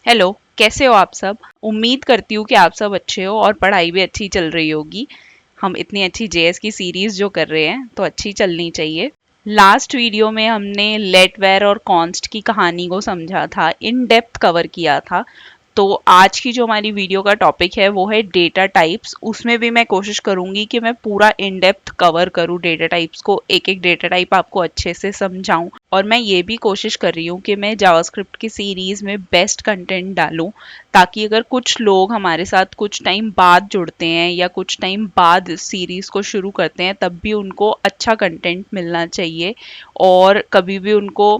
Hello, कैसे हो आप सब। उम्मीद करती हूँ कि आप सब अच्छे हो और पढ़ाई भी अच्छी चल रही होगी। हम इतनी अच्छी जेएस की सीरीज जो कर रहे हैं तो अच्छी चलनी चाहिए। लास्ट वीडियो में हमने लेट वेयर और कॉन्स्ट की कहानी को समझा था, इन डेप्थ कवर किया था। तो आज की जो हमारी वीडियो का टॉपिक है वो है डेटा टाइप्स। उसमें भी मैं कोशिश करूंगी कि मैं पूरा इन डेप्थ कवर करूं डेटा टाइप्स को, एक एक डेटा टाइप आपको अच्छे से समझाऊं। और मैं ये भी कोशिश कर रही हूँ कि मैं जावास्क्रिप्ट की सीरीज में बेस्ट कंटेंट डालूं, ताकि अगर कुछ लोग हमारे साथ कुछ टाइम बाद जुड़ते हैं या कुछ टाइम बाद इस सीरीज को शुरू करते हैं तब भी उनको अच्छा कंटेंट मिलना चाहिए। और कभी भी उनको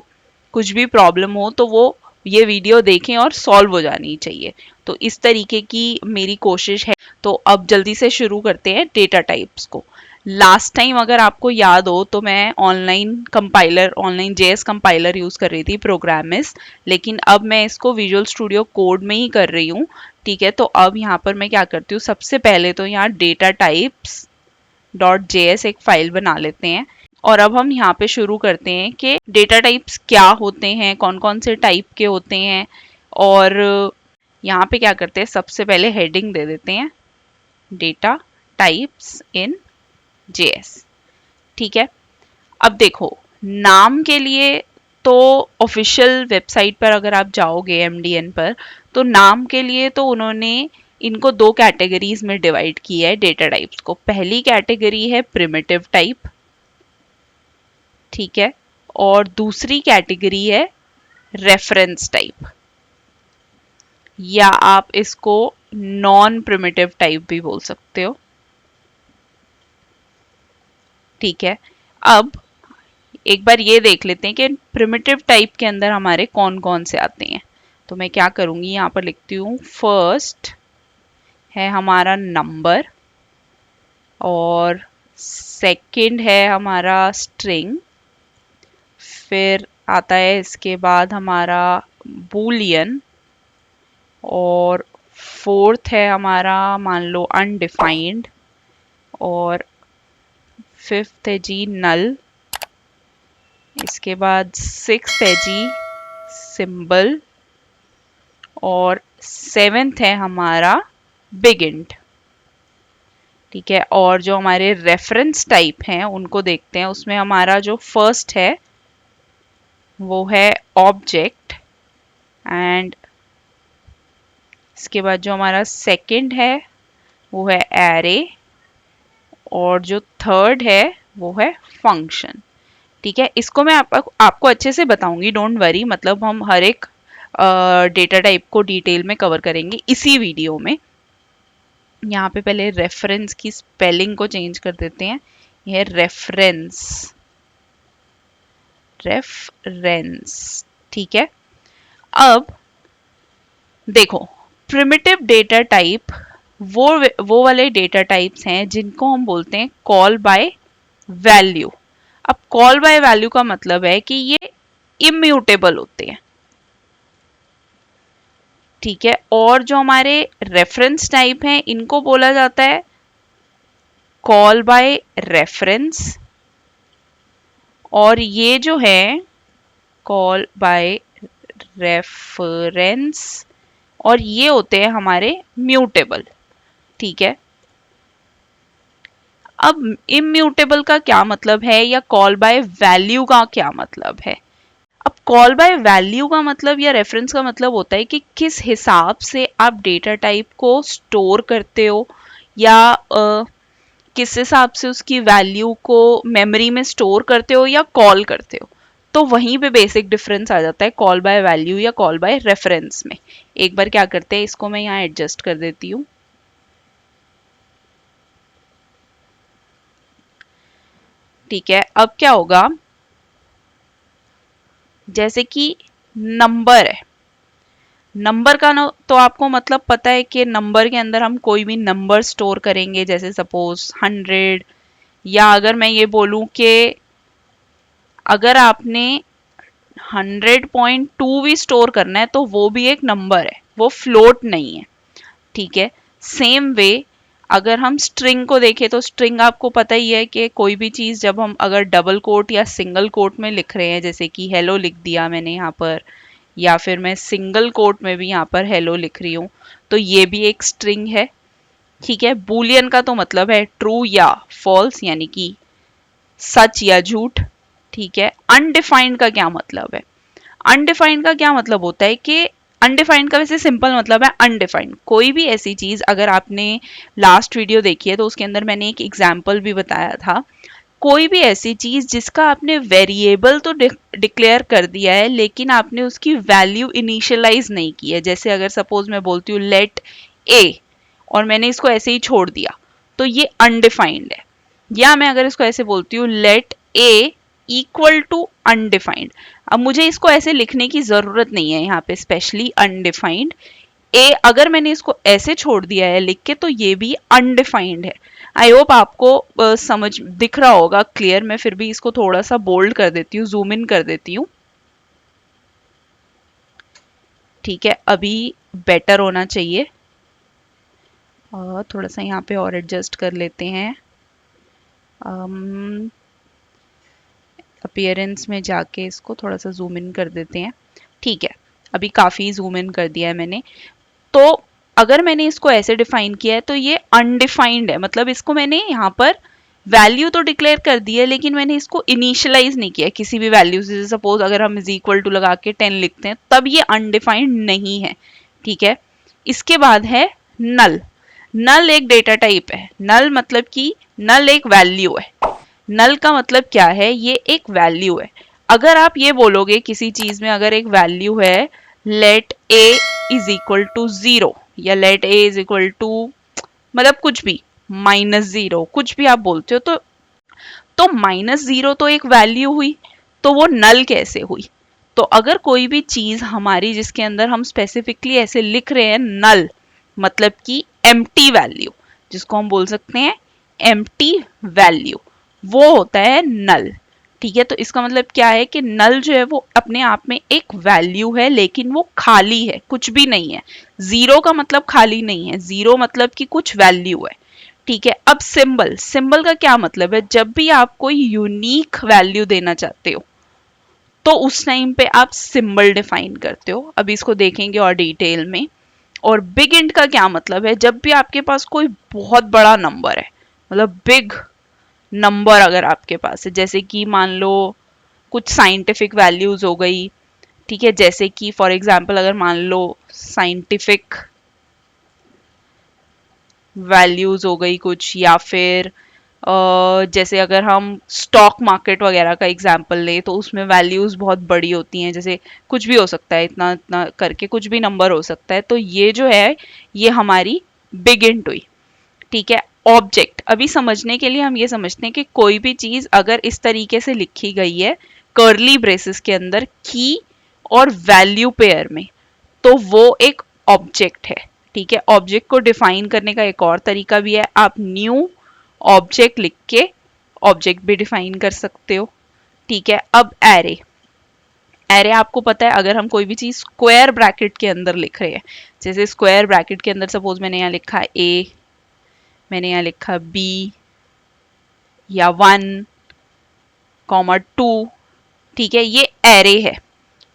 कुछ भी प्रॉब्लम हो तो वो ये वीडियो देखें और सॉल्व हो जानी चाहिए। तो इस तरीके की मेरी कोशिश है। तो अब जल्दी से शुरू करते हैं डेटा टाइप्स को। लास्ट टाइम अगर आपको याद हो तो मैं ऑनलाइन जेएस कंपाइलर यूज कर रही थी, प्रोग्रामिस। लेकिन अब मैं इसको विजुअल स्टूडियो कोड में ही कर रही हूँ। ठीक है, तो अब यहाँ पर मैं क्या करती हूँ, सबसे पहले तो यहाँ डेटा टाइप्स डॉट जेएस एक फाइल बना लेते हैं। और अब हम यहाँ पे शुरू करते हैं कि डेटा टाइप्स क्या होते हैं, कौन कौन से टाइप के होते हैं। और यहाँ पे क्या करते हैं, सबसे पहले हेडिंग दे देते हैं डेटा टाइप्स इन जेएस। ठीक है, अब देखो, नाम के लिए तो ऑफिशियल वेबसाइट पर अगर आप जाओगे एमडीएन पर, तो नाम के लिए तो उन्होंने इनको दो कैटेगरीज में डिवाइड किया है डेटा टाइप्स को। पहली कैटेगरी है प्रिमिटिव टाइप, ठीक है, और दूसरी कैटेगरी है रेफरेंस टाइप, या आप इसको नॉन प्रिमिटिव टाइप भी बोल सकते हो। ठीक है, अब एक बार ये देख लेते हैं कि प्रिमिटिव टाइप के अंदर हमारे कौन कौन से आते हैं। तो मैं क्या करूंगी, यहाँ पर लिखती हूँ फर्स्ट है हमारा नंबर, और सेकंड है हमारा स्ट्रिंग, फिर आता है इसके बाद हमारा बूलियन, और फोर्थ है हमारा मान लो अनडिफाइंड, और फिफ्थ है जी नल, इसके बाद सिक्स्थ है जी सिंबल, और सेवेंथ है हमारा बिगिंट। ठीक है, और जो हमारे रेफरेंस टाइप हैं उनको देखते हैं। उसमें हमारा जो फर्स्ट है वो है ऑब्जेक्ट, एंड इसके बाद जो हमारा सेकंड है वो है एरे, और जो थर्ड है वो है फंक्शन। ठीक है, इसको मैं आपको अच्छे से बताऊंगी, डोंट वरी। मतलब हम हर एक डेटा टाइप को डिटेल में कवर करेंगे इसी वीडियो में। यहाँ पे पहले रेफरेंस की स्पेलिंग को चेंज कर देते हैं, यह रेफरेंस, रेफरेंस। ठीक है, अब देखो, प्रिमिटिव डेटा टाइप वो वाले डेटा टाइप्स हैं जिनको हम बोलते हैं कॉल बाय वैल्यू। अब कॉल बाय वैल्यू का मतलब है कि ये इम्यूटेबल होते हैं। ठीक है, और जो हमारे रेफरेंस टाइप हैं इनको बोला जाता है कॉल बाय रेफरेंस, और ये जो है कॉल बाय रेफरेंस, और ये होते हैं हमारे म्यूटेबल। ठीक है, अब इम्यूटेबल का क्या मतलब है या कॉल बाय वैल्यू का क्या मतलब है। अब कॉल बाय वैल्यू का मतलब या रेफरेंस का मतलब होता है कि किस हिसाब से आप डेटा टाइप को स्टोर करते हो, या किस हिसाब से उसकी वैल्यू को मेमोरी में स्टोर करते हो या कॉल करते हो। तो वहीं पे बेसिक डिफरेंस आ जाता है कॉल बाय वैल्यू या कॉल बाय रेफरेंस में। एक बार क्या करते हैं, इसको मैं यहाँ एडजस्ट कर देती हूँ। ठीक है, अब क्या होगा, जैसे कि नंबर है, नंबर का तो आपको मतलब पता है कि नंबर के अंदर हम कोई भी नंबर स्टोर करेंगे, जैसे सपोज 100, या अगर मैं ये बोलूं कि अगर आपने 100.2 भी स्टोर करना है तो वो भी एक नंबर है, वो फ्लोट नहीं है। ठीक है, सेम वे अगर हम स्ट्रिंग को देखें तो स्ट्रिंग आपको पता ही है कि कोई भी चीज़ जब हम अगर डबल कोट या सिंगल कोट में लिख रहे हैं, जैसे कि हेलो लिख दिया मैंने यहाँ पर, या फिर मैं सिंगल कोट में भी यहाँ पर हेलो लिख रही हूँ, तो ये भी एक स्ट्रिंग है। ठीक है, बूलियन का तो मतलब है ट्रू या फॉल्स, यानी कि सच या झूठ। ठीक है, अनडिफाइंड का क्या मतलब है? अनडिफाइंड का क्या मतलब होता है कि अनडिफाइंड का वैसे सिंपल मतलब है अनडिफाइंड, कोई भी ऐसी चीज, अगर आपने लास्ट वीडियो देखी है तो उसके अंदर मैंने एक एग्जाम्पल भी बताया था, कोई भी ऐसी चीज जिसका आपने वेरिएबल तो डिक्लेयर कर दिया है लेकिन आपने उसकी वैल्यू इनिशियलाइज नहीं की है। जैसे अगर सपोज मैं बोलती हूँ लेट ए और मैंने इसको ऐसे ही छोड़ दिया, तो ये अनडिफाइंड है। या मैं अगर इसको ऐसे बोलती हूँ let A equal to undefined, अब मुझे इसको ऐसे लिखने की जरूरत नहीं है यहाँ पे, स्पेशली अनडिफाइंड ए अगर मैंने इसको ऐसे छोड़ दिया है लिख के, तो ये भी अनडिफाइंड है। आई होप आपको समझ दिख रहा होगा क्लियर। मैं फिर भी इसको थोड़ा सा बोल्ड कर देती हूँ, जूम इन कर देती हूँ। ठीक है, अभी बेटर होना चाहिए। थोड़ा सा यहाँ पे और एडजस्ट कर लेते हैं। अपीयरेंस में जाके इसको थोड़ा सा जूम इन कर देते हैं। ठीक है, अभी काफी जूम इन कर दिया है मैंने। तो अगर मैंने इसको ऐसे डिफाइन किया है तो ये अनडिफाइंड है, मतलब इसको मैंने यहाँ पर वैल्यू तो डिक्लेयर कर दी है लेकिन मैंने इसको इनिशियलाइज नहीं किया किसी भी वैल्यू से। सपोज अगर हम इज इक्वल टू लगा के 10 लिखते हैं तब ये अनडिफाइंड नहीं है। ठीक है, इसके बाद है नल। नल एक डेटा टाइप है। नल मतलब कि नल एक वैल्यू है। नल का मतलब क्या है? ये एक वैल्यू है। अगर आप ये बोलोगे किसी चीज में अगर एक वैल्यू है let A is equal to 0 या let A is equal to मतलब कुछ भी -0, कुछ भी आप बोलते हो, तो -0 तो एक वैल्यू हुई, तो वो नल कैसे हुई? तो अगर कोई भी चीज हमारी जिसके अंदर हम स्पेसिफिकली ऐसे लिख रहे हैं नल, मतलब कि एम्प्टी वैल्यू, जिसको हम बोल सकते हैं एम्प्टी वैल्यू, वो होता है नल। ठीक है, तो इसका मतलब क्या है कि नल जो है वो अपने आप में एक वैल्यू है लेकिन वो खाली है, कुछ भी नहीं है। जीरो का मतलब खाली नहीं है, जीरो मतलब कि कुछ वैल्यू है। ठीक है, अब सिंबल, सिंबल का क्या मतलब है? जब भी आप कोई यूनिक वैल्यू देना चाहते हो तो उस टाइम पे आप सिंबल डिफाइन करते हो। अब इसको देखेंगे और डिटेल में। और बिग इंट का क्या मतलब है? जब भी आपके पास कोई बहुत बड़ा नंबर है, मतलब बिग नंबर अगर आपके पास है, जैसे कि मान लो कुछ साइंटिफिक वैल्यूज हो गई। ठीक है, जैसे कि फॉर एग्जांपल अगर मान लो साइंटिफिक वैल्यूज हो गई कुछ, या फिर जैसे अगर हम स्टॉक मार्केट वगैरह का एग्जांपल लें तो उसमें वैल्यूज बहुत बड़ी होती हैं, जैसे कुछ भी हो सकता है, इतना इतना करके कुछ भी नंबर हो सकता है। तो ये जो है ये हमारी बिग इंट हुई। ठीक है, ऑब्जेक्ट, अभी समझने के लिए हम ये समझते हैं कि कोई भी चीज अगर इस तरीके से लिखी गई है कर्ली ब्रेसेस के अंदर की और वैल्यू पेयर में, तो वो एक ऑब्जेक्ट है। ठीक है, ऑब्जेक्ट को डिफाइन करने का एक और तरीका भी है, आप न्यू ऑब्जेक्ट लिख के ऑब्जेक्ट भी डिफाइन कर सकते हो। ठीक है, अब एरे, एरे आपको पता है अगर हम कोई भी चीज स्क्वायर ब्रैकेट के अंदर लिख रहे हैं, जैसे स्क्वायर ब्रैकेट के अंदर सपोज मैंने यहाँ लिखा ए, मैंने यहाँ लिखा बी या 1, 2, ठीक है, ये एरे है।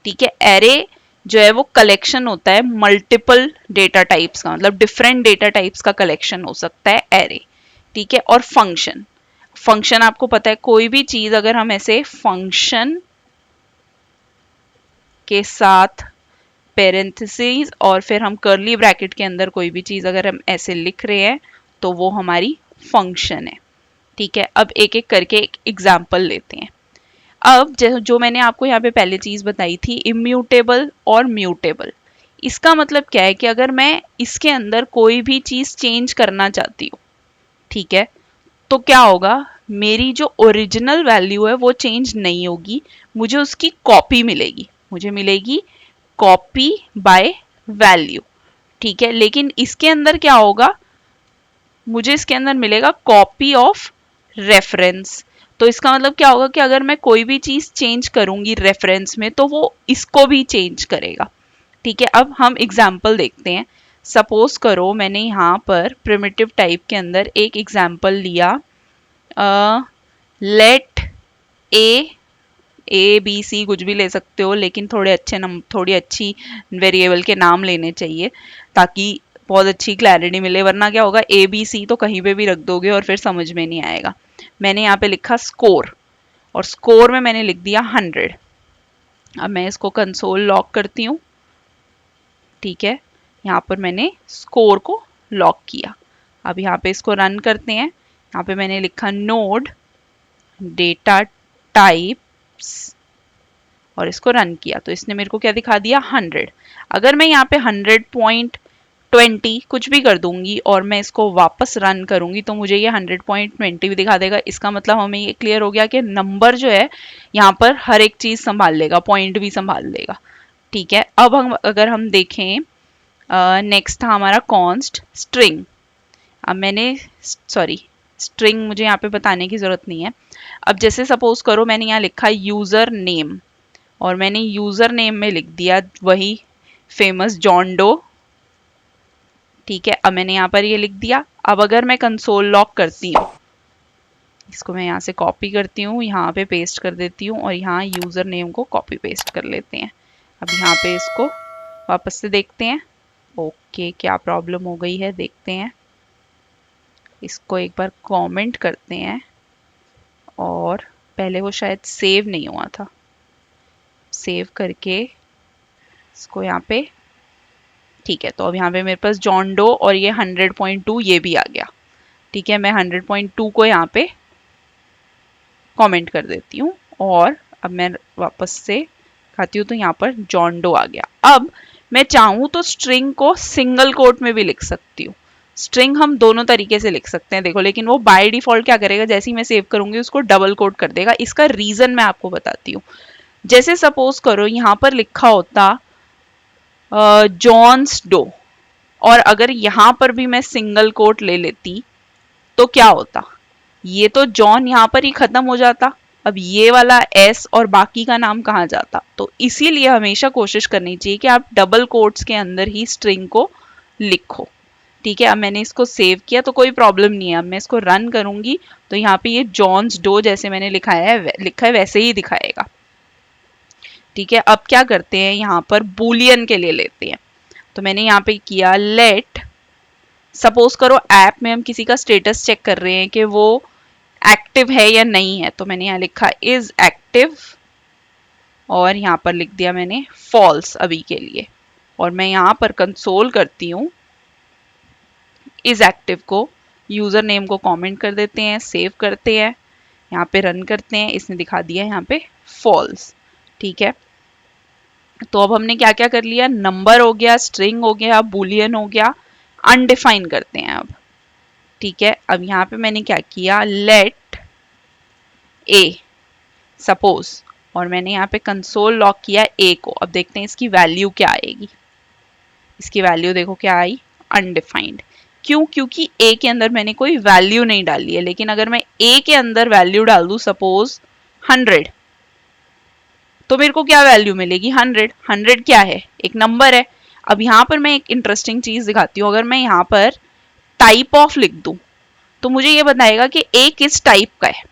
ठीक है, एरे जो है वो कलेक्शन होता है मल्टीपल डेटा टाइप्स का, मतलब डिफरेंट डेटा टाइप्स का कलेक्शन हो सकता है एरे। ठीक है, और फंक्शन, फंक्शन आपको पता है कोई भी चीज अगर हम ऐसे फंक्शन के साथ पेरेंथेसिस और फिर हम कर्ली ब्रैकेट के अंदर कोई भी चीज अगर हम ऐसे लिख रहे हैं तो वो हमारी फंक्शन है। ठीक है, अब एक एक करके एक एग्जाम्पल लेते हैं। अब जो मैंने आपको यहाँ पे पहले चीज बताई थी इम्यूटेबल और म्यूटेबल, इसका मतलब क्या है कि अगर मैं इसके अंदर कोई भी चीज चेंज करना चाहती हूँ, ठीक है, तो क्या होगा, मेरी जो ओरिजिनल वैल्यू है वो चेंज नहीं होगी, मुझे उसकी कॉपी मिलेगी, मुझे मिलेगी कॉपी बाय वैल्यू। ठीक है, लेकिन इसके अंदर क्या होगा, मुझे इसके अंदर मिलेगा कॉपी ऑफ रेफरेंस। तो इसका मतलब क्या होगा कि अगर मैं कोई भी चीज चेंज करूंगी रेफरेंस में तो वो इसको भी चेंज करेगा। ठीक है, अब हम एग्जाम्पल देखते हैं। सपोज करो मैंने यहाँ पर प्रिमिटिव टाइप के अंदर एक एग्जाम्पल लिया, लेट ए ABC कुछ भी ले सकते हो, लेकिन थोड़ी अच्छी वेरिएबल के नाम लेने चाहिए ताकि बहुत अच्छी क्लैरिटी मिले, वरना क्या होगा ABC तो कहीं पे भी रख दोगे और फिर समझ में नहीं आएगा। मैंने यहाँ पे लिखा स्कोर, और स्कोर में मैंने लिख दिया 100। अब मैं इसको कंसोल लॉक करती हूँ। ठीक है, यहाँ पर मैंने स्कोर को लॉक किया। अब यहाँ पे इसको रन करते हैं। यहाँ पे मैंने लिखा नोड डेटा टाइप्स और इसको रन किया, तो इसने मेरे को क्या दिखा दिया 100। अगर मैं यहाँ पे 100.20 कुछ भी कर दूंगी और मैं इसको वापस रन करूंगी तो मुझे ये 100.20 भी दिखा देगा। इसका मतलब हमें ये क्लियर हो गया कि नंबर जो है यहाँ पर हर एक चीज संभाल लेगा, पॉइंट भी संभाल लेगा। ठीक है, अब अगर हम देखें नेक्स्ट था हमारा कॉन्स्ट स्ट्रिंग। अब मैंने स्ट्रिंग मुझे यहाँ पे बताने की जरूरत नहीं है। अब जैसे सपोज करो मैंने यहाँ लिखा यूजर नेम, और मैंने यूजर नेम में लिख दिया वही फेमस जॉन डो। ठीक है, अब मैंने यहाँ पर ये लिख दिया। अब अगर मैं कंसोल लॉक करती हूँ, इसको मैं यहाँ से कॉपी करती हूँ, यहाँ पे पेस्ट कर देती हूँ और यहाँ यूजर नेम को कॉपी पेस्ट कर लेते हैं। अब यहाँ पे इसको वापस से देखते हैं। ओके, क्या प्रॉब्लम हो गई है देखते हैं। इसको एक बार कमेंट करते हैं, और पहले वो शायद सेव नहीं हुआ था। सेव करके इसको यहाँ पे, ठीक है, तो अब यहाँ पे मेरे पास जॉन डो और ये 100.2 ये भी आ गया। ठीक है, मैं 100.2 को यहाँ पे कमेंट कर देती हूँ और अब मैं वापस से खाती हूँ तो यहाँ पर जॉन डो आ गया। अब मैं चाहूँ तो स्ट्रिंग को सिंगल कोट में भी लिख सकती हूँ। स्ट्रिंग हम दोनों तरीके से लिख सकते हैं देखो, लेकिन वो बाय डिफॉल्ट क्या करेगा, जैसे ही मैं सेव करूंगी उसको डबल कोट कर देगा। इसका रीजन मैं आपको बताती हूँ। जैसे सपोज करो यहाँ पर लिखा होता जॉन्स डो, और अगर यहाँ पर भी मैं सिंगल कोट ले लेती तो क्या होता, ये तो जॉन यहाँ पर ही खत्म हो जाता। अब ये वाला एस और बाकी का नाम कहाँ जाता। तो इसीलिए हमेशा कोशिश करनी चाहिए कि आप डबल कोट्स के अंदर ही स्ट्रिंग को लिखो। ठीक है, अब मैंने इसको सेव किया तो कोई प्रॉब्लम नहीं है। अब मैं इसको रन करूंगी तो यहाँ पे ये जॉन्स डो जैसे मैंने लिखा है वैसे ही दिखाएगा। ठीक है, अब क्या करते हैं, यहाँ पर बूलियन के लिए लेते हैं। तो मैंने यहाँ पे किया लेट, सपोज करो ऐप में हम किसी का स्टेटस चेक कर रहे हैं कि वो एक्टिव है या नहीं है, तो मैंने यहाँ लिखा इज एक्टिव और यहाँ पर लिख दिया मैंने फॉल्स अभी के लिए। और मैं यहाँ पर कंसोल करती हूँ, इज एक्टिव को यूजर नेम को कमेंट कर देते हैं, सेव करते हैं, यहाँ पे रन करते हैं, इसने दिखा दिया यहाँ पे फॉल्स। ठीक है, तो अब हमने क्या क्या कर लिया, नंबर हो गया, स्ट्रिंग हो गया, बूलियन हो गया, अनडिफाइन करते हैं अब। ठीक है, अब यहाँ पे मैंने क्या किया, लेट ए सपोज, और मैंने यहाँ पे कंसोल लॉक किया ए को। अब देखते हैं इसकी वैल्यू क्या आएगी। इसकी वैल्यू देखो क्या आई, अनडिफाइंड। क्यों, क्योंकि ए के अंदर मैंने कोई वैल्यू नहीं डाली है। लेकिन अगर मैं ए के अंदर वैल्यू डाल दूं सपोज 100, तो मेरे को क्या वैल्यू मिलेगी, 100। 100 क्या है, एक नंबर है। अब यहाँ पर मैं एक इंटरेस्टिंग चीज दिखाती हूँ। अगर मैं यहाँ पर टाइप ऑफ लिख दूं तो मुझे ये बताएगा कि ए किस टाइप का है।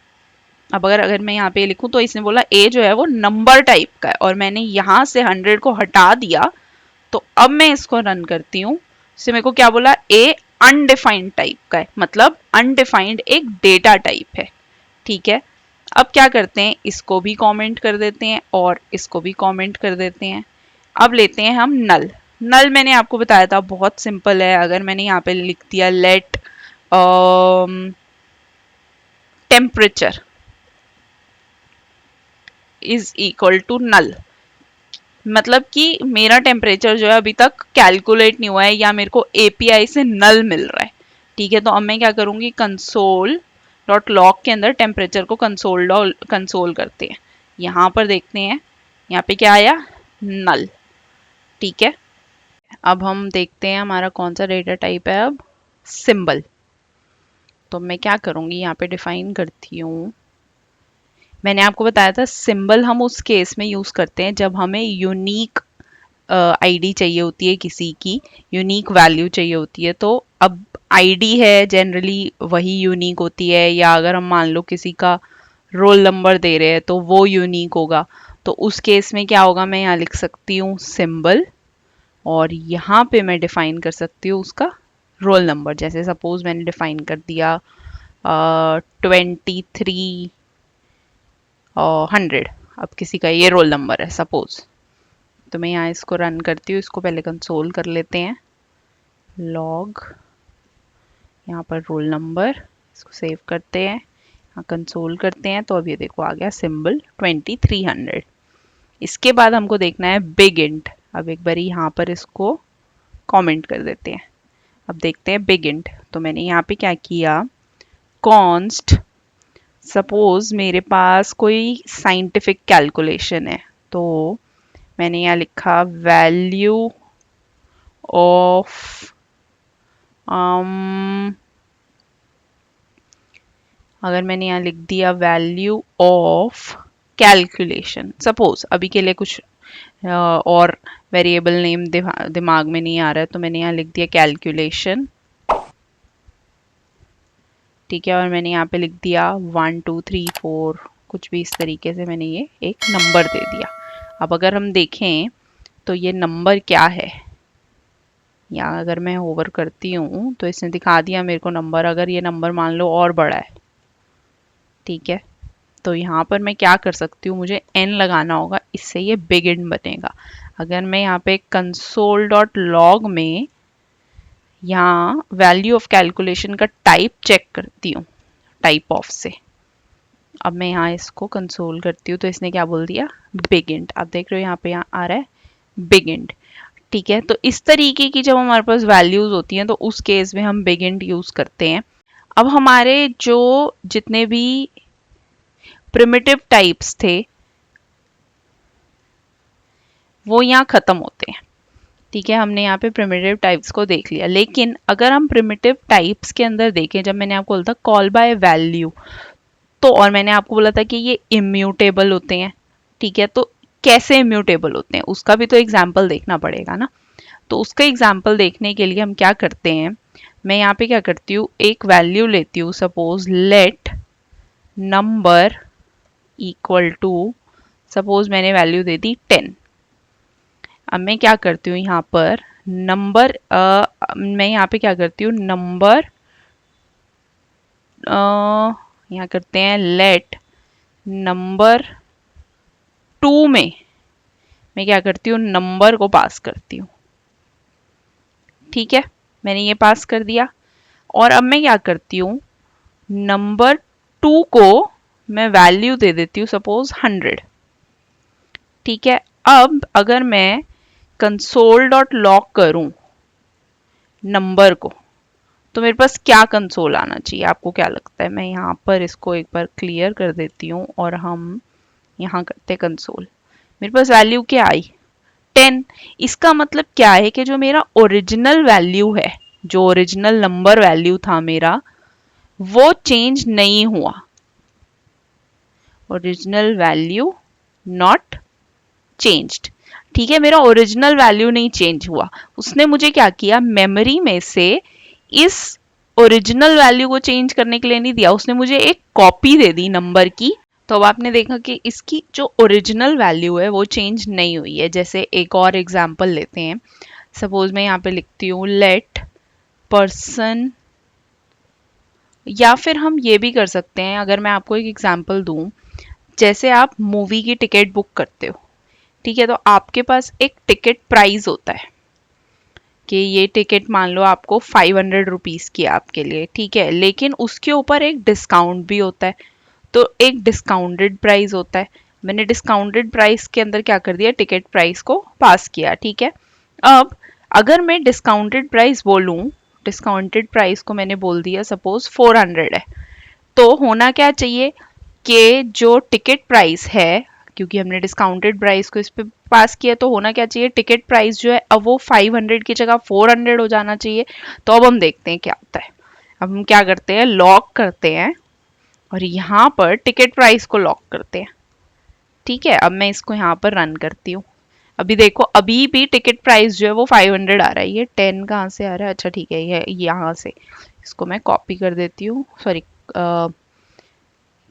अब अगर मैं यहाँ पे लिखूं तो इसने बोला ए जो है वो नंबर टाइप का है, और मैंने यहाँ से 100 को हटा दिया। तो अब मैं इसको रन करती हूँ, इससे मेरे को क्या बोला, ए अनडिफाइंड टाइप का है, मतलब अनडिफाइंड एक डेटा टाइप है। ठीक है, अब क्या करते हैं, इसको भी कमेंट कर देते हैं और इसको भी कमेंट कर देते हैं। अब लेते हैं हम नल। नल मैंने आपको बताया था बहुत सिंपल है। अगर मैंने यहाँ पे लिख दिया let temperature is equal to null, मतलब कि मेरा टेम्परेचर जो है अभी तक कैलकुलेट नहीं हुआ है या मेरे को एपीआई से नल मिल रहा है। ठीक है, तो अब मैं क्या करूंगी, कंसोल डॉट लॉग के अंदर टेम्परेचर को कंसोल करते हैं। यहाँ पर देखते हैं, यहाँ पे क्या आया, नल। ठीक है, अब हम देखते हैं हमारा कौन सा डेटा टाइप है, अब सिंबल। तो मैं क्या करूंगी, यहाँ पे डिफाइन करती हूँ। मैंने आपको बताया था सिंबल हम उस केस में यूज करते हैं जब हमें यूनिक आईडी चाहिए होती है, किसी की यूनिक वैल्यू चाहिए होती है। तो अब आईडी है जनरली वही यूनिक होती है, या अगर हम मान लो किसी का रोल नंबर दे रहे हैं तो वो यूनिक होगा। तो उस केस में क्या होगा, मैं यहाँ लिख सकती हूँ सिंबल और यहाँ पे मैं डिफाइन कर सकती हूँ उसका रोल नंबर। जैसे सपोज मैंने डिफाइन कर दिया 2300। अब किसी का ये रोल नंबर है सपोज, तो मैं यहाँ इसको रन करती हूँ। इसको पहले कंसोल कर लेते हैं, लॉग, यहाँ पर रोल नंबर, इसको सेव करते हैं, यहाँ कंसोल करते हैं। तो अब ये देखो आ गया सिंबल 2300। इसके बाद हमको देखना है बिग इंट। अब एक बार यहाँ पर इसको कमेंट कर देते हैं। अब देखते हैं बिग इंट। तो मैंने यहाँ पे क्या किया, कॉन्स्ट, सपोज मेरे पास कोई साइंटिफिक कैलकुलेशन है, तो मैंने यहाँ लिखा वैल्यू ऑफ अगर मैंने यहाँ लिख दिया वैल्यू ऑफ कैलकुलेशन, सपोज अभी के लिए कुछ और वेरिएबल नेम दिमाग में नहीं आ रहा है, तो मैंने यहाँ लिख दिया कैलकुलेशन, ठीक है। और मैंने यहाँ पे लिख दिया 1 2 3 4, कुछ भी इस तरीके से मैंने ये एक नंबर दे दिया। अब अगर हम देखें तो ये नंबर क्या है, या अगर मैं होवर करती हूँ तो इसने दिखा दिया मेरे को नंबर। अगर ये नंबर मान लो और बड़ा है, ठीक है, तो यहाँ पर मैं क्या कर सकती हूँ, मुझे n लगाना होगा, इससे ये बिग इंट बनेगा। अगर मैं यहाँ पे कंसोल डॉट लॉग में यहाँ वैल्यू ऑफ कैलकुलेशन का टाइप चेक करती हूँ, टाइप ऑफ से, अब मैं यहाँ इसको कंसोल करती हूँ तो इसने क्या बोल दिया, बिग इंट। आप देख रहे हो यहाँ पे यहाँ आ रहा है बिग इंट, ठीक है। तो इस तरीके की जब हमारे पास वैल्यूज होती हैं तो उस केस में हम बिग इंट यूज करते हैं। अब हमारे जो जितने भी प्रिमिटिव टाइप्स थे वो यहाँ खत्म होते हैं, ठीक है। हमने यहाँ पे प्रिमिटिव टाइप्स को देख लिया, लेकिन अगर हम प्रिमिटिव टाइप्स के अंदर देखें, जब मैंने आपको बोला था कॉल बाय वैल्यू, तो और मैंने आपको बोला था कि ये इम्यूटेबल होते हैं, ठीक है। तो कैसे इम्यूटेबल होते हैं उसका भी तो एग्जाम्पल देखना पड़ेगा ना। तो उसका एग्जाम्पल देखने के लिए हम क्या करते हैं, मैं यहाँ पे क्या करती हूँ, एक वैल्यू लेती हूँ, suppose let number equal to, suppose मैंने वैल्यू दे दी 10। अब मैं क्या करती हूँ यहाँ पर नंबर, मैं यहाँ पे क्या करती हूँ नंबर, यहाँ करते हैं लेट नंबर 2 में मैं क्या करती हूँ नंबर को पास करती हूँ, ठीक है। मैंने ये पास कर दिया और अब मैं क्या करती हूँ नंबर 2 को मैं वैल्यू दे देती हूँ सपोज 100, ठीक है। अब अगर मैं कंसोल डॉट लॉग करूं नंबर को, तो मेरे पास क्या कंसोल आना चाहिए, आपको क्या लगता है। मैं यहाँ पर इसको एक बार क्लियर कर देती हूँ और हम यहाँ करते कंसोल। मेरे पास वैल्यू क्या आई, 10। इसका मतलब क्या है कि जो मेरा ओरिजिनल वैल्यू है, जो ओरिजिनल नंबर वैल्यू था मेरा, वो चेंज नहीं हुआ। ओरिजिनल वैल्यू नॉट चेंज्ड, ठीक है। मेरा ओरिजिनल वैल्यू नहीं चेंज हुआ, उसने मुझे क्या किया, मेमोरी में से इस ओरिजिनल वैल्यू को चेंज करने के लिए नहीं दिया, उसने मुझे एक कॉपी दे दी नंबर की। तो अब आपने देखा कि इसकी जो ओरिजिनल वैल्यू है वो चेंज नहीं हुई है। जैसे एक और एग्जांपल लेते हैं, सपोज मैं यहाँ पे लिखती हूँ लेट पर्सन, या फिर हम ये भी कर सकते हैं, अगर मैं आपको एक एग्जांपल दूं, जैसे आप मूवी की टिकट बुक करते हो, ठीक है, तो आपके पास एक टिकट प्राइस होता है कि ये टिकट मान लो आपको 500 रुपीज़ की है आपके लिए, ठीक है, लेकिन उसके ऊपर एक डिस्काउंट भी होता है, तो एक डिस्काउंटेड प्राइस होता है। मैंने डिस्काउंटेड प्राइस के अंदर क्या कर दिया, टिकट प्राइस को पास किया, ठीक है। अब अगर मैं डिस्काउंटेड प्राइस बोलूं, डिस्काउंटेड प्राइस को मैंने बोल दिया सपोज 400 है, तो होना क्या चाहिए कि जो टिकट प्राइस है, क्योंकि हमने डिस्काउंटेड प्राइस को इस पे पास किया, तो होना क्या चाहिए, टिकट प्राइस जो है अब वो 500 की जगह 400 हो जाना चाहिए। तो अब हम देखते हैं क्या होता है। अब हम क्या करते हैं, लॉक करते हैं और यहाँ पर टिकट प्राइस को लॉक करते हैं, ठीक है। अब मैं इसको यहाँ पर रन करती हूँ। अभी देखो अभी भी टिकट प्राइस जो है वो 500 आ रहा है। ये 10 कहाँ से आ रहा है, अच्छा ठीक है, ये यहाँ से। इसको मैं कॉपी कर देती हूँ, सॉरी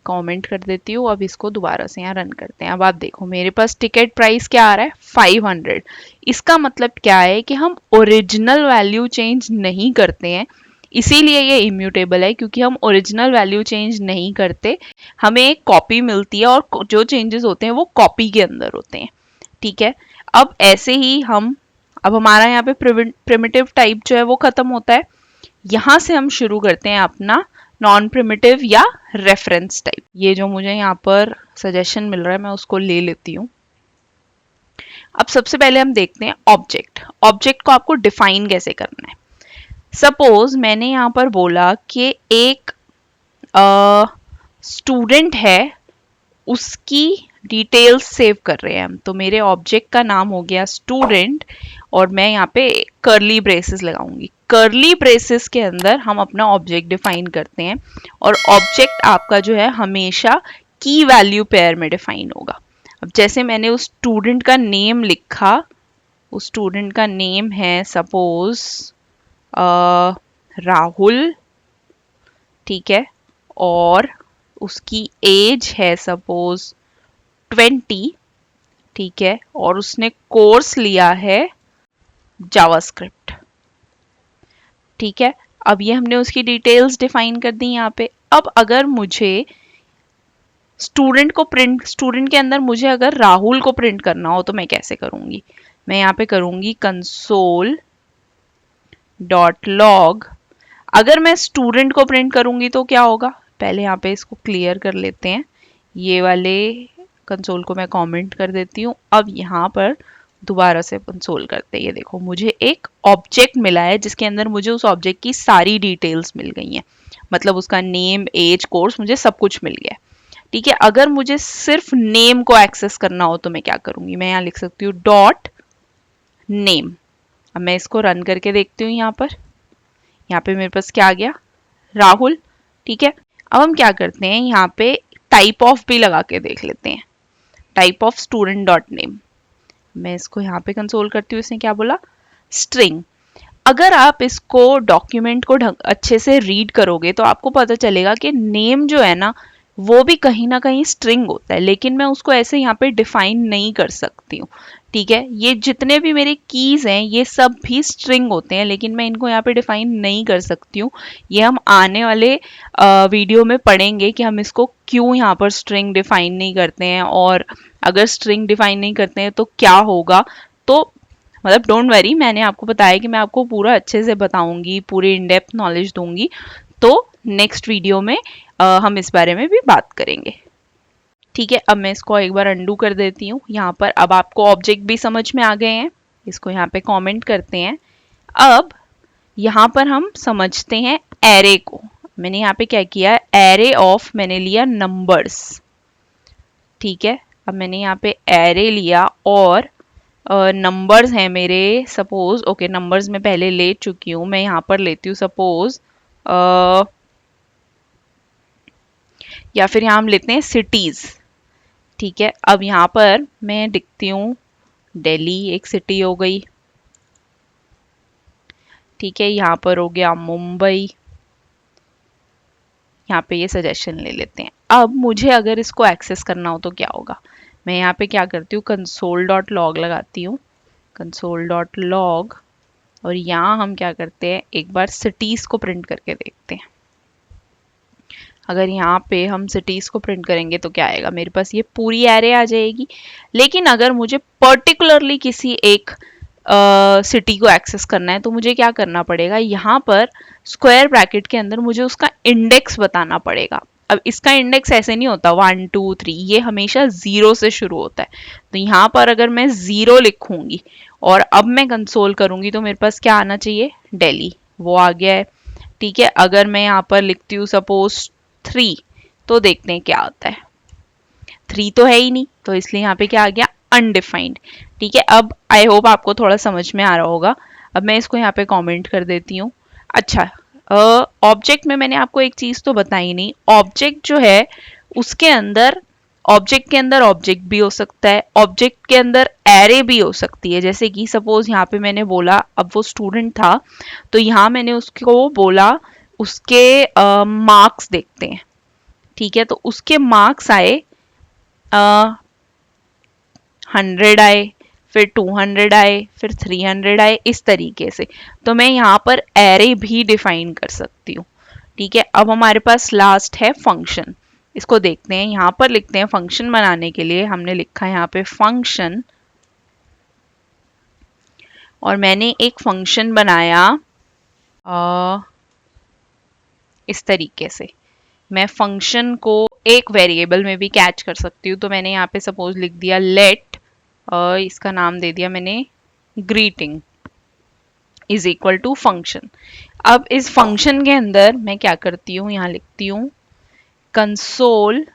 कमेंट कर देती हूँ। अब इसको दोबारा से यहाँ रन करते हैं। अब आप देखो मेरे पास टिकट प्राइस क्या आ रहा है, 500। इसका मतलब क्या है कि हम ओरिजिनल वैल्यू चेंज नहीं करते हैं, इसीलिए ये इम्यूटेबल है, क्योंकि हम ओरिजिनल वैल्यू चेंज नहीं करते। हमें एक कॉपी मिलती है और जो चेंजेस होते हैं वो कॉपी के अंदर होते हैं। ठीक है, अब ऐसे ही अब हमारा यहाँ पे प्रिमिटिव टाइप जो है वो खत्म होता है। यहाँ से हम शुरू करते हैं अपना नॉन प्रिमिटिव या रेफरेंस टाइप। ये जो मुझे यहाँ पर सजेशन मिल रहा है मैं उसको ले लेती हूँ। अब सबसे पहले हम देखते हैं ऑब्जेक्ट। ऑब्जेक्ट को आपको डिफाइन कैसे करना है। सपोज मैंने यहाँ पर बोला कि एक स्टूडेंट है, उसकी डिटेल्स सेव कर रहे हैं हम, तो मेरे ऑब्जेक्ट का नाम हो गया स्टूडेंट और मैं यहाँ पे कर्ली ब्रेसेस लगाऊंगी। कर्ली ब्रेसेस के अंदर हम अपना ऑब्जेक्ट डिफाइन करते हैं और ऑब्जेक्ट आपका जो है हमेशा की वैल्यू पेयर में डिफाइन होगा। अब जैसे मैंने उस स्टूडेंट का नेम लिखा, उस स्टूडेंट का नेम है सपोज राहुल, ठीक है, और उसकी एज है सपोज 20, ठीक है, और उसने कोर्स लिया है जावास्क्रिप्ट। ठीक है, अब ये हमने उसकी डिटेल्स डिफाइन कर दी यहाँ पे। अब अगर मुझे स्टूडेंट के अंदर मुझे अगर राहुल को प्रिंट करना हो तो मैं कैसे करूंगी। मैं यहाँ पे करूंगी कंसोल डॉट लॉग। अगर मैं स्टूडेंट को प्रिंट करूंगी तो क्या होगा, पहले यहाँ पे इसको क्लियर कर लेते हैं। ये वाले कंसोल को मैं कमेंट कर देती हूँ। अब यहाँ पर दोबारा से कंसोल करते हैं। ये देखो मुझे एक ऑब्जेक्ट मिला है जिसके अंदर मुझे उस ऑब्जेक्ट की सारी डिटेल्स मिल गई हैं, मतलब उसका नेम, एज, कोर्स, मुझे सब कुछ मिल गया। ठीक है, अगर मुझे सिर्फ नेम को एक्सेस करना हो तो मैं क्या करूंगी, मैं यहाँ लिख सकती हूँ डॉट नेम। अब मैं इसको रन करके देखती हूँ। यहाँ पे मेरे पास क्या आ गया, राहुल। ठीक है, अब हम क्या करते हैं, यहाँ पे टाइप ऑफ भी लगा के देख लेते हैं, type of student dot name. मैं इसको यहाँ पे कंसोल करती हूँ, इसने क्या बोला, स्ट्रिंग। अगर आप इसको डॉक्यूमेंट को अच्छे से रीड करोगे तो आपको पता चलेगा कि नेम जो है ना वो भी कहीं ना कहीं स्ट्रिंग होता है, लेकिन मैं उसको ऐसे यहाँ पे डिफाइन नहीं कर सकती हूँ। ठीक है, ये जितने भी मेरे कीज हैं ये सब भी स्ट्रिंग होते हैं, लेकिन मैं इनको यहाँ पे डिफाइन नहीं कर सकती हूँ। ये हम आने वाले वीडियो में पढ़ेंगे कि हम इसको क्यों यहाँ पर स्ट्रिंग डिफाइन नहीं करते हैं, और अगर स्ट्रिंग डिफाइन नहीं करते हैं तो क्या होगा। तो मतलब डोंट वरी, मैंने आपको बताया कि मैं आपको पूरा अच्छे से बताऊंगी, पूरी इन डेप्थ नॉलेज दूंगी। तो नेक्स्ट वीडियो में हम इस बारे में भी बात करेंगे। ठीक है, अब मैं इसको एक बार अंडू कर देती हूँ। यहाँ पर अब आपको ऑब्जेक्ट भी समझ में आ गए हैं, इसको यहाँ पे कमेंट करते हैं। अब यहाँ पर हम समझते हैं एरे को। मैंने यहाँ पे क्या किया, एरे ऑफ मैंने लिया नंबर्स। ठीक है, अब मैंने यहाँ पे एरे लिया और नंबर्स हैं मेरे सपोज, ओके नंबर्स मैं पहले ले चुकी हूँ, मैं यहाँ पर लेती हूँ सपोज या फिर यहाँ हम लेते हैं सिटीज। ठीक है, अब यहाँ पर मैं लिखती हूँ दिल्ली, एक सिटी हो गई। ठीक है, यहाँ पर हो गया मुंबई। यहाँ पे ये सजेशन ले लेते हैं। अब मुझे अगर इसको एक्सेस करना हो तो क्या होगा, मैं यहाँ पे क्या करती हूँ, कंसोल डॉट लॉग लगाती हूँ, कंसोल डॉट लॉग, और यहाँ हम क्या करते हैं, एक बार सिटीज को प्रिंट करके देखते हैं। अगर यहाँ पे हम सिटीज को प्रिंट करेंगे तो क्या आएगा, मेरे पास ये पूरी एरे आ जाएगी। लेकिन अगर मुझे पर्टिकुलरली किसी एक सिटी को एक्सेस करना है तो मुझे क्या करना पड़ेगा, यहाँ पर स्क्वायर ब्रैकेट के अंदर मुझे उसका इंडेक्स बताना पड़ेगा। अब इसका इंडेक्स ऐसे नहीं होता 1 2 3, ये हमेशा 0 से शुरू होता है। तो यहाँ पर अगर मैं 0 लिखूंगी और अब मैं कंसोल करूंगी तो मेरे पास क्या आना चाहिए, दिल्ली, वो आ गया है। ठीक है, अगर मैं यहाँ पर लिखती हूँ सपोज 3 तो देखते हैं क्या आता है, 3 तो है ही नहीं, तो इसलिए यहाँ पे क्या आ गया, अनडिफाइंड। ठीक है, अब आई होप आपको थोड़ा समझ में आ रहा होगा। अब मैं इसको यहाँ पे कमेंट कर देती हूँ। अच्छा, ऑब्जेक्ट में मैंने आपको एक चीज तो बताई नहीं, ऑब्जेक्ट जो है उसके अंदर, ऑब्जेक्ट के अंदर ऑब्जेक्ट भी हो सकता है, ऑब्जेक्ट के अंदर एरे भी हो सकती है। जैसे कि सपोज यहाँ पे मैंने बोला, अब वो स्टूडेंट था तो यहाँ मैंने उसको बोला उसके मार्क्स देखते हैं। ठीक है, तो उसके मार्क्स आए 100 आए, फिर 200 आए, फिर 300 आए, इस तरीके से। तो मैं यहाँ पर एरे भी डिफाइन कर सकती हूँ। ठीक है, अब हमारे पास लास्ट है फंक्शन। इसको देखते हैं, यहाँ पर लिखते हैं फंक्शन बनाने के लिए हमने लिखा है यहाँ पे फंक्शन, और मैंने एक फंक्शन बनाया इस तरीके से। मैं फंक्शन को एक वेरिएबल में भी कैच कर सकती हूँ, तो मैंने यहाँ पे सपोज लिख दिया लेट, इसका नाम दे दिया मैंने greeting is equal to function. अब इस फंक्शन के अंदर मैं क्या करती हूँ, यहाँ लिखती हूँ कंसोल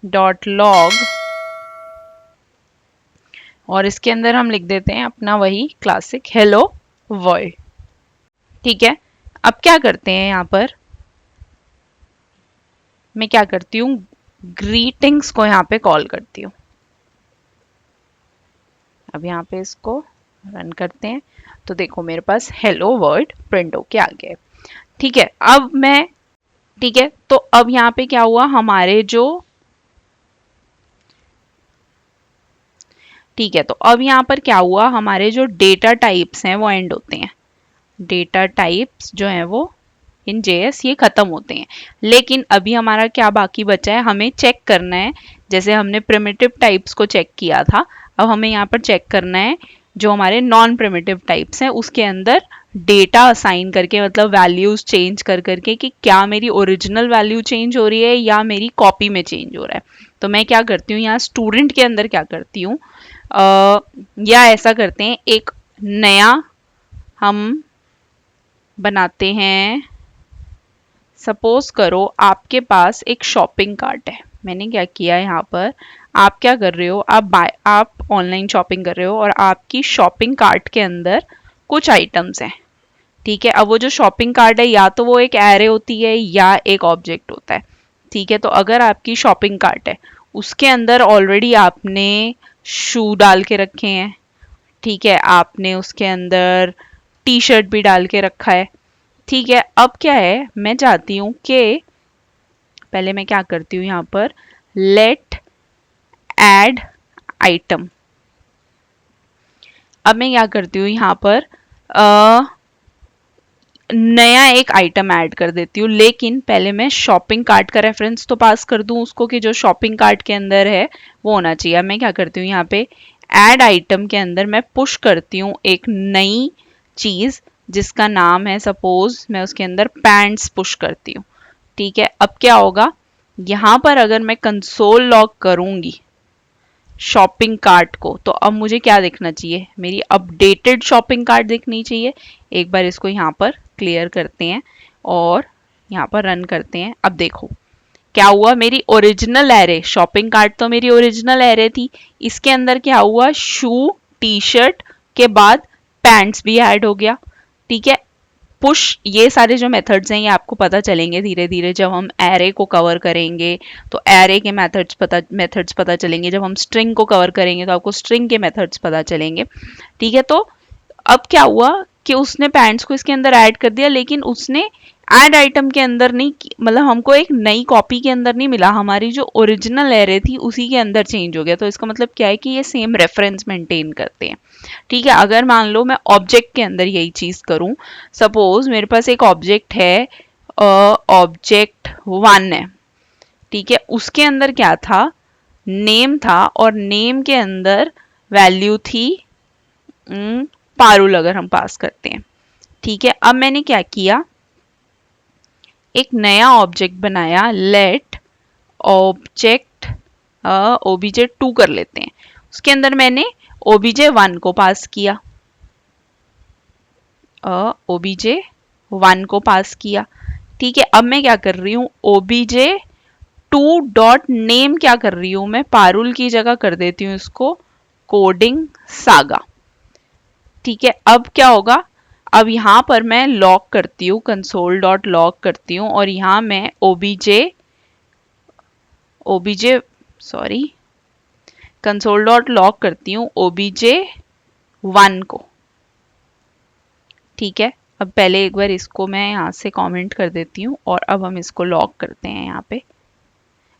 डॉट लॉग, और इसके अंदर हम लिख देते हैं अपना वही क्लासिक हेलो वर्ल्ड। ठीक है, अब क्या करते हैं, यहाँ पर मैं क्या करती हूँ, ग्रीटिंग्स को यहाँ पे कॉल करती हूँ। अब यहाँ पे इसको रन करते हैं, तो देखो मेरे पास हेलो वर्ल्ड प्रिंट होके आ गया। ठीक है, अब मैं, ठीक है, तो अब यहाँ पे क्या हुआ हमारे जो, ठीक है, तो अब यहाँ पर क्या हुआ, हमारे जो डेटा टाइप्स हैं वो एंड होते हैं। डेटा टाइप्स जो है वो इन जेएस ये खत्म होते हैं। लेकिन अभी हमारा क्या बाकी बचा है, हमें चेक करना है, जैसे हमने प्रिमिटिव टाइप्स को चेक किया था, अब हमें यहाँ पर चेक करना है जो हमारे नॉन प्रिमिटिव टाइप्स हैं उसके अंदर डेटा असाइन करके, मतलब वैल्यूज चेंज कर करके कि क्या मेरी ओरिजिनल वैल्यू चेंज हो रही है या मेरी कॉपी में चेंज हो रहा है। तो मैं क्या करती हूँ, यहाँ स्टूडेंट के अंदर क्या करती हूँ, या ऐसा करते हैं एक नया हम बनाते हैं। सपोज करो आपके पास एक शॉपिंग कार्ट है। मैंने क्या किया यहाँ पर, आप क्या कर रहे हो, आप ऑनलाइन शॉपिंग कर रहे हो और आपकी शॉपिंग कार्ट के अंदर कुछ आइटम्स हैं। ठीक है, अब वो जो शॉपिंग कार्ट है या तो वो एक एरे होती है या एक ऑब्जेक्ट होता है। ठीक है, तो अगर आपकी शॉपिंग कार्ट है उसके अंदर ऑलरेडी आपने शू डाल के रखे हैं, ठीक है, आपने उसके अंदर टी शर्ट भी डाल के रखा है। ठीक है, अब क्या है, मैं चाहती हूँ कि पहले मैं क्या करती हूँ, यहाँ पर लेट एड आइटम। अब मैं क्या करती हूँ, यहाँ पर नया एक आइटम ऐड कर देती हूँ, लेकिन पहले मैं शॉपिंग कार्ट का रेफरेंस तो पास कर दूं उसको कि जो शॉपिंग कार्ट के अंदर है वो होना चाहिए। अब मैं क्या करती हूँ, यहाँ पे ऐड आइटम के अंदर मैं पुश करती हूँ एक नई चीज जिसका नाम है, सपोज मैं उसके अंदर पैंट्स पुश करती हूँ। ठीक है, अब क्या होगा, यहाँ पर अगर मैं कंसोल लॉग करूंगी शॉपिंग कार्ट को, तो अब मुझे क्या देखना चाहिए, मेरी अपडेटेड शॉपिंग कार्ट दिखनी चाहिए। एक बार इसको यहाँ पर क्लियर करते हैं और यहाँ पर रन करते हैं। अब देखो क्या हुआ, मेरी ओरिजिनल एरे, शॉपिंग कार्ट तो मेरी ओरिजिनल एरे थी, इसके अंदर क्या हुआ, शू टी शर्ट के बाद पैंट्स भी ऐड हो गया। ठीक है, पुश, ये सारे जो मेथड्स हैं ये आपको पता चलेंगे धीरे धीरे जब हम एरे को कवर करेंगे, तो एरे के मेथड्स पता चलेंगे। जब हम स्ट्रिंग को कवर करेंगे तो आपको स्ट्रिंग के मेथड्स पता चलेंगे। ठीक है, तो अब क्या हुआ कि उसने पैंट्स को इसके अंदर ऐड कर दिया, लेकिन उसने ऐड आइटम के अंदर नहीं, मतलब हमको एक नई कॉपी के अंदर नहीं मिला, हमारी जो ओरिजिनल एरे थी उसी के अंदर चेंज हो गया। तो इसका मतलब क्या है कि ये सेम रेफरेंस मेंटेन करते हैं। ठीक है, अगर मान लो मैं ऑब्जेक्ट के अंदर यही चीज करूं, सपोज मेरे पास एक ऑब्जेक्ट है, ऑब्जेक्ट 1 है। ठीक है, उसके अंदर क्या था, नेम था, और नेम के अंदर वैल्यू थी पारुल, अगर हम पास करते हैं। ठीक है, अब मैंने क्या किया, एक नया ऑब्जेक्ट बनाया, लेट ऑब्जेक्ट ओबीजे 2 कर लेते हैं। उसके अंदर मैंने ओबीजे 1 को पास किया, ओबीजे 1 को पास किया। ठीक है, अब मैं क्या कर रही हूँ, ओबीजे 2 डॉट नेम क्या कर रही हूँ, मैं पारुल की जगह कर देती हूँ इसको कोडिंग सागा। ठीक है, अब क्या होगा, अब यहां पर मैं लॉक करती हूँ, कंसोल डॉट लॉक करती हूँ, और यहां मैं OBJ sorry console dot lock करती हूँ ओबीजे 1 को। ठीक है, अब पहले एक बार इसको मैं यहाँ से कमेंट कर देती हूँ और अब हम इसको लॉक करते हैं यहाँ पे।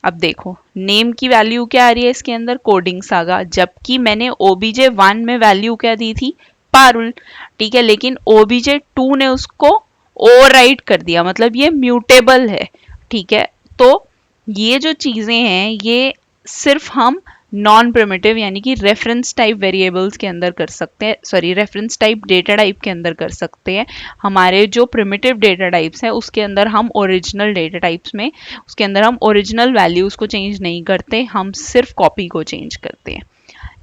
अब देखो नेम की वैल्यू क्या आ रही है इसके अंदर, कोडिंग सागा, जबकि मैंने obj1 में वैल्यू क्या दी थी, पारुल। ठीक है, लेकिन obj2 ने उसको ओवरराइट कर दिया, मतलब ये म्यूटेबल है। ठीक है, तो ये जो चीजें हैं ये सिर्फ हम नॉन प्रिमिटिव यानी कि रेफरेंस टाइप वेरिएबल्स के अंदर कर सकते हैं, sorry reference type data type के अंदर कर सकते हैं। हमारे जो प्रिमिटिव डेटा टाइप्स हैं उसके अंदर हम ओरिजिनल डेटा टाइप्स में उसके अंदर हम ओरिजिनल वैल्यूज को चेंज नहीं करते, हम सिर्फ कॉपी को चेंज करते हैं।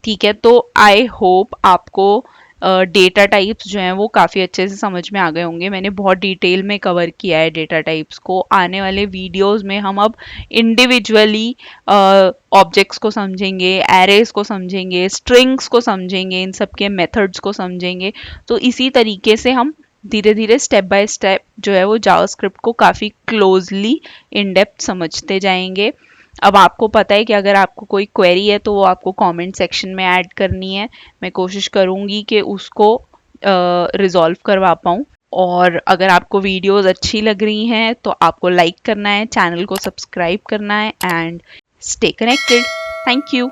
ठीक है, तो आई होप आपको डेटा टाइप्स जो हैं वो काफ़ी अच्छे से समझ में आ गए होंगे। मैंने बहुत डिटेल में कवर किया है डेटा टाइप्स को। आने वाले वीडियोस में हम अब इंडिविजुअली ऑब्जेक्ट्स को समझेंगे, एरेज को समझेंगे, स्ट्रिंग्स को समझेंगे, इन सब के मेथड्स को समझेंगे। तो इसी तरीके से हम धीरे धीरे स्टेप बाय स्टेप जो है वो जावास्क्रिप्ट को काफ़ी क्लोजली इन डेप्थ समझते जाएंगे। अब आपको पता है कि अगर आपको कोई क्वेरी है तो वो आपको कमेंट सेक्शन में ऐड करनी है। मैं कोशिश करूँगी कि उसको रिजॉल्व करवा पाऊँ। और अगर आपको वीडियोस अच्छी लग रही हैं तो आपको लाइक करना है, चैनल को सब्सक्राइब करना है and stay connected. Thank you.